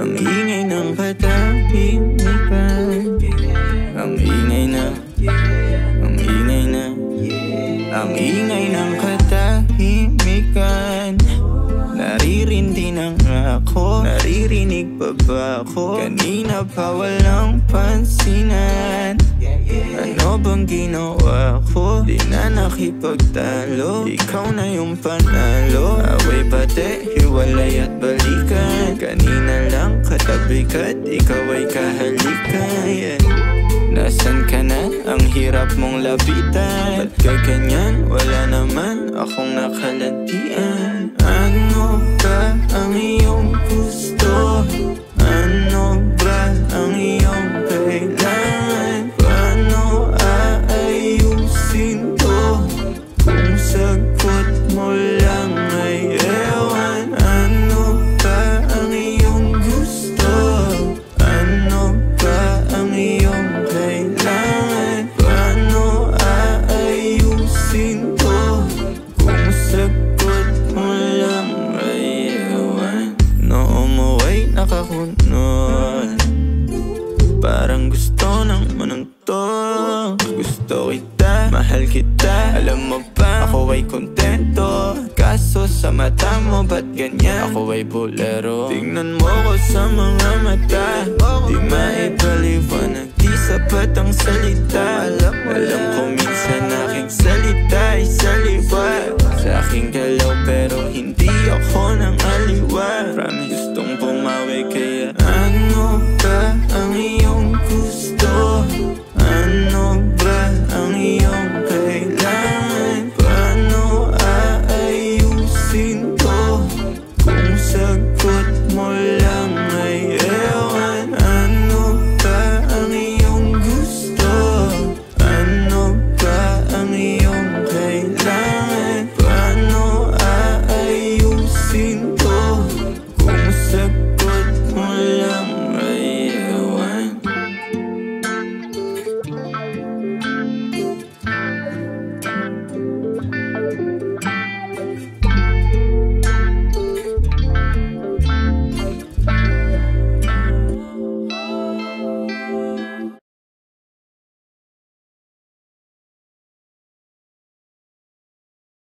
Ang ingay ng katahimikan. Ang ingay na, ang ingay na, ang ingay ng katahimikan. Naririndi ng ako, naririnig pa ba ako? Kanina pa walang pansinan. Ano bang ginawa ko? Di na nakipagtalo, ikaw na yung panalo. Away pati, hiwalay at balikan. Kanina lang katabi ka't ikaw ay kahalikan. Nasaan ka na? Ang hirap mong lapitan. Ba't ka ganyan? Wala naman akong nakalantian. Ano ba ang iyong gusto? Ano ba ang iyong kailangan? Paano aayusin to? Kung sagot mo lang ay ewan. Ano ba ang iyong gusto? Ano ba ang iyong kailangan? Paano aayusin to? Kung sagot mo lang ay ewan. Noo mo ay nakakunod, parang gusto ng manuntok. Gusto kita, mahal kita. Alam mo ba, ako ay kontento. Kaso sa mata mo, ba't ganyan? Ako ay bolero. Tingnan mo ko sa mga mata, di maipaliwanag, di sapat ang salita.